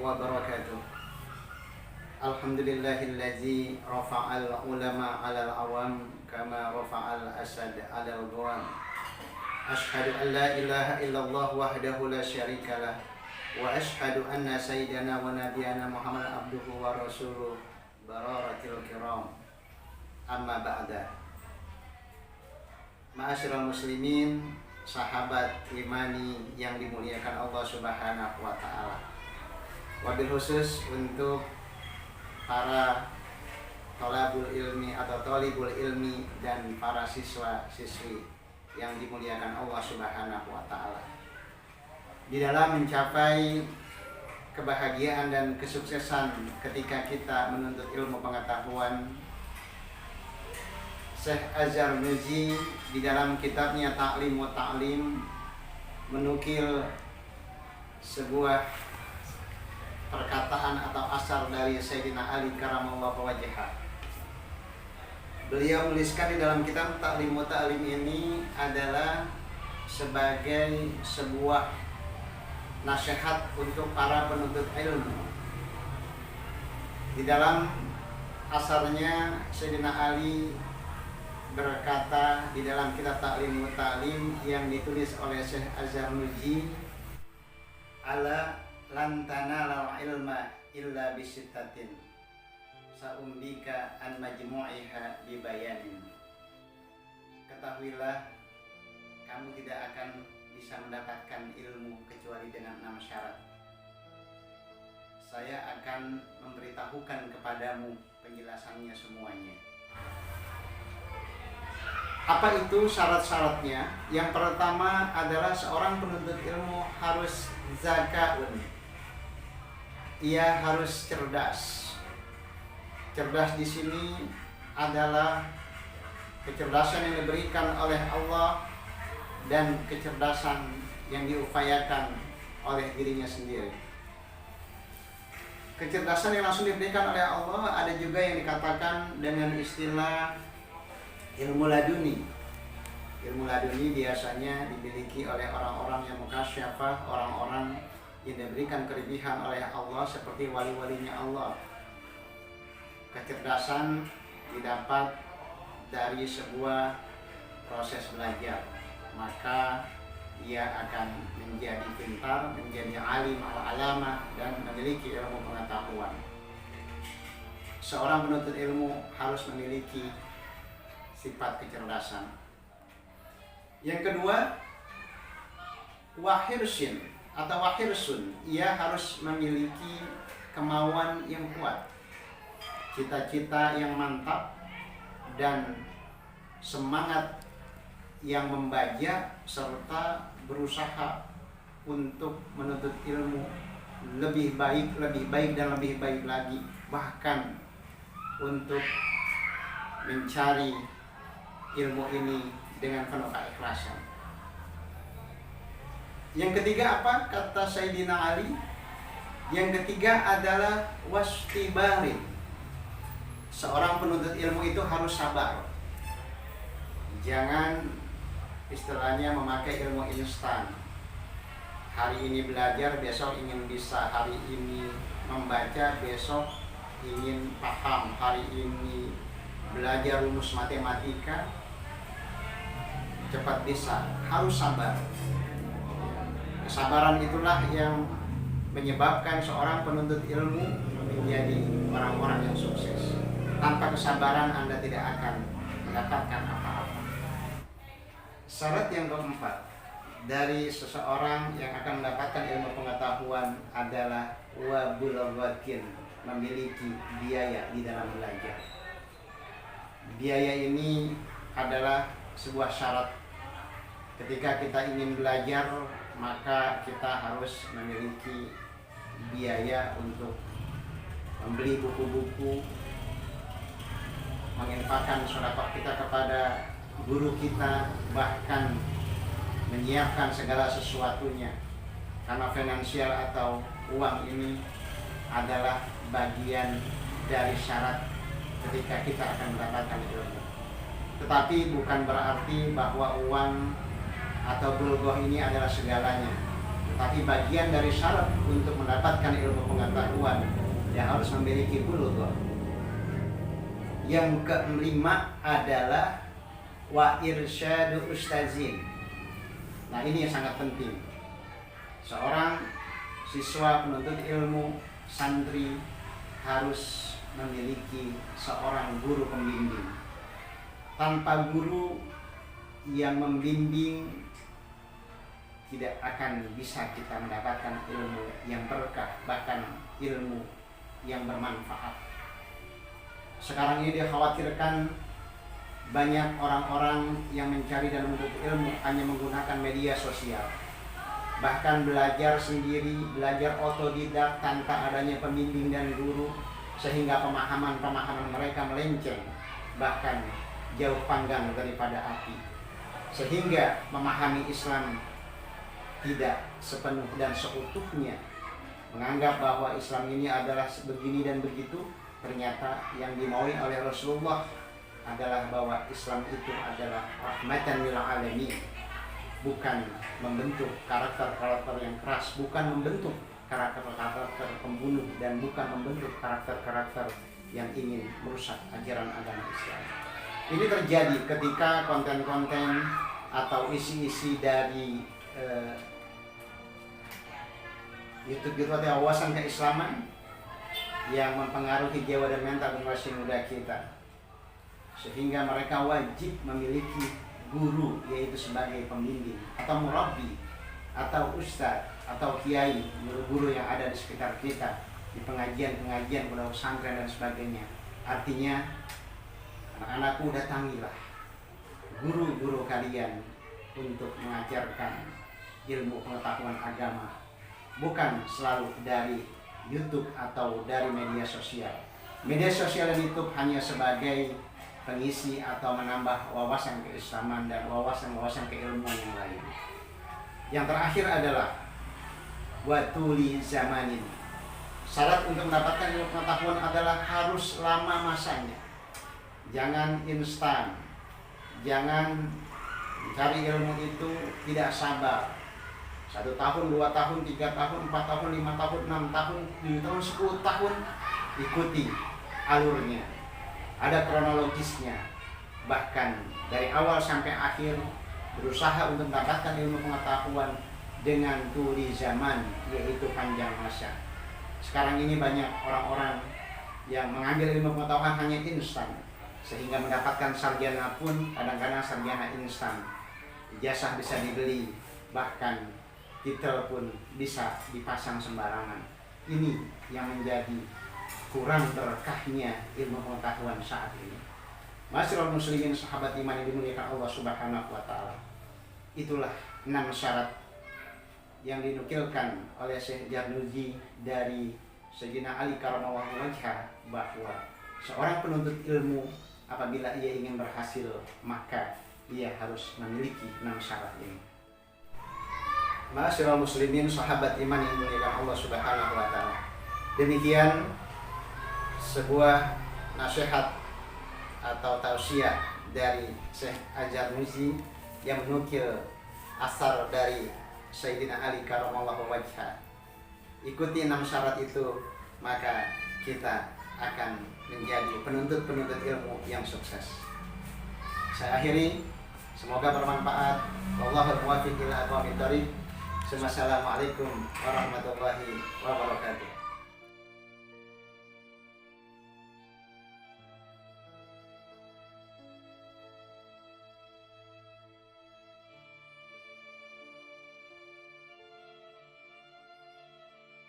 wabarakatuh. Alhamdulillahillazi rafa'al ulama 'alal awam kama rafa'al asad 'alal ghawam. Asyhadu an la ilaha illallah wahdahu la syarikalah wa asyhadu anna sayyidana wa nabiyana Muhammad abduhu wa rasuluh bararatil kiram. Amma ba'da. Ma'asyiral muslimin, sahabat imani yang dimuliakan Allah Subhanahu wa taala. Wabil khusus untuk para thalabul ilmi atau thalibul ilmi dan para siswa-siswi yang dimuliakan Allah Subhanahu wa taala. Di dalam mencapai kebahagiaan dan kesuksesan ketika kita menuntut ilmu pengetahuan, Syekh Az-Zarnuji di dalam kitabnya Ta'lim wa Ta'lim menukil sebuah perkataan atau asar dari Sayyidina Ali karamallahu wajhah. Beliau menuliskan di dalam kitab Ta'lim wa Ta'lim ini adalah sebagai sebuah nasihat untuk para penuntut ilmu. Di dalam asarnya Sayyidina Ali berkata di dalam kitab Ta'lim wa Ta'lim yang ditulis oleh Syekh Az-Zarnuji, ala lan tanalal ilma illa bisittatin sa'umbika an majmu'iha bibayanin. Ketahuilah, kamu tidak akan bisa mendapatkan ilmu kecuali dengan 6 syarat. Saya akan memberitahukan kepadamu penjelasannya semuanya. Apa itu syarat-syaratnya? Yang pertama adalah seorang penuntut ilmu harus zakaun. Ia harus cerdas. Cerdas di sini adalah kecerdasan yang diberikan oleh Allah dan kecerdasan yang diupayakan oleh dirinya sendiri. Kecerdasan yang langsung diberikan oleh Allah ada juga yang dikatakan dengan istilah ilmu laduni. Ilmu laduni biasanya dimiliki oleh orang-orang yang mukasyafah, orang-orang yang diberikan kelebihan oleh Allah seperti wali-walinya Allah. Kecerdasan didapat dari sebuah proses belajar, maka ia akan menjadi pintar, menjadi alim al-alama dan memiliki ilmu pengetahuan. Seorang penuntut ilmu harus memiliki sifat kecerdasan. Yang kedua, wahirsin atau wahirsun, ia harus memiliki kemauan yang kuat, cita-cita yang mantap, dan semangat yang membaja serta berusaha untuk menuntut ilmu lebih baik dan lebih baik lagi, bahkan untuk mencari ilmu ini dengan penuh keikhlasan. Yang ketiga apa? Kata Sayyidina Ali, yang ketiga adalah wastibarin. Seorang penuntut ilmu itu harus sabar. Jangan istilahnya memakai ilmu instan. Hari ini belajar, besok ingin bisa. Hari ini membaca, besok ingin paham. Hari ini belajar rumus matematika, cepat bisa. Harus sabar. Kesabaran itulah yang menyebabkan seorang penuntut ilmu menjadi orang-orang yang sukses. Tanpa kesabaran Anda tidak akan mendapatkan apa-apa. Syarat yang keempat dari seseorang yang akan mendapatkan ilmu pengetahuan adalah wabulaghatin, memiliki biaya di dalam belajar. Biaya ini adalah sebuah syarat. Ketika kita ingin belajar, maka kita harus memiliki biaya untuk membeli buku-buku, menginfakkan sedekah kita kepada guru kita, bahkan menyiapkan segala sesuatunya. Karena finansial atau uang ini adalah bagian dari syarat ketika kita akan mendapatkan ilmu. Tetapi bukan berarti bahwa uang atau bulgoh ini adalah segalanya. Tetapi bagian dari syarat untuk mendapatkan ilmu pengetahuan yang harus memiliki bulugh. Yang kelima adalah wa irsyadu ustazin. Nah, ini yang sangat penting. Seorang siswa penuntut ilmu, santri harus memiliki seorang guru pembimbing. Tanpa guru yang membimbing, tidak akan bisa kita mendapatkan ilmu yang berkah, bahkan ilmu yang bermanfaat. Sekarang ini dikhawatirkan banyak orang-orang yang mencari dan menuntut ilmu hanya menggunakan media sosial. Bahkan belajar sendiri, belajar otodidak tanpa adanya pembimbing dan guru, sehingga pemahaman-pemahaman mereka melenceng, bahkan jauh panggang daripada api. Sehingga memahami Islam tidak sepenuh dan seutuhnya, menganggap bahwa Islam ini adalah begini dan begitu. Ternyata yang dimaui oleh Rasulullah adalah bahwa Islam itu adalah rahmatan lil alamin, bukan membentuk karakter-karakter yang keras, bukan membentuk karakter-karakter pembunuh, dan bukan membentuk karakter-karakter yang ingin merusak ajaran agama Islam. Ini terjadi ketika konten-konten atau isi-isi dari YouTube itu ada wawasan keislaman yang mempengaruhi jiwa dan mental generasi muda kita, sehingga mereka wajib memiliki guru, yaitu sebagai pembimbing atau murabbi atau ustadz atau kiai, guru-guru yang ada di sekitar kita di pengajian-pengajian, pondok pesantren dan sebagainya. Artinya, anak-anakku, datangilah guru-guru kalian untuk mengajarkan ilmu pengetahuan agama, bukan selalu dari YouTube atau dari media sosial. Media sosial dan YouTube hanya sebagai pengisi atau menambah wawasan keislaman dan wawasan-wawasan keilmuan yang lain. Yang terakhir adalah watuli zamanin. Syarat untuk mendapatkan ilmu pengetahuan adalah harus lama masanya. Jangan instan. Jangan mencari ilmu itu tidak sabar. 1 tahun, 2 tahun, 3 tahun, 4 tahun, 5 tahun, 6 tahun, 7 tahun, 10 tahun. Ikuti alurnya. Ada kronologisnya. Bahkan dari awal sampai akhir berusaha untuk mendapatkan ilmu pengetahuan dengan tuli zaman, yaitu panjang masa. Sekarang ini banyak orang-orang yang mengambil ilmu pengetahuan hanya instan, sehingga mendapatkan sarjana pun kadang-kadang sarjana instan. Ijazah bisa dibeli, bahkan titel pun bisa dipasang sembarangan. Ini yang menjadi kurang berkahnya ilmu pengetahuan saat ini. Masyiral muslimin, sahabat iman yang dimuliakan Allah Subhanahu wa taala. Itulah 6 syarat yang dinukilkan oleh Syekh Jarnuji dari Sayyidina Ali karamallahu wajhah, bahwa seorang penuntut ilmu apabila ia ingin berhasil, maka ia harus memiliki 6 syarat ini. Masyiral muslimin, sahabat iman yang dimuliakan Allah Subhanahu wa taala. Demikian sebuah nasihat atau tausiah dari Syekh Al-Jarnuji yang menukil asar dari Sayyidina Ali karamallahu wajhah. Ikuti 6 syarat itu, maka kita akan menjadi penuntut-penuntut ilmu yang sukses. Saya akhiri, semoga bermanfaat. Wallahul muwaffiq ila aqwamit thoriq. Wassalamualaikum warahmatullahi wabarakatuh.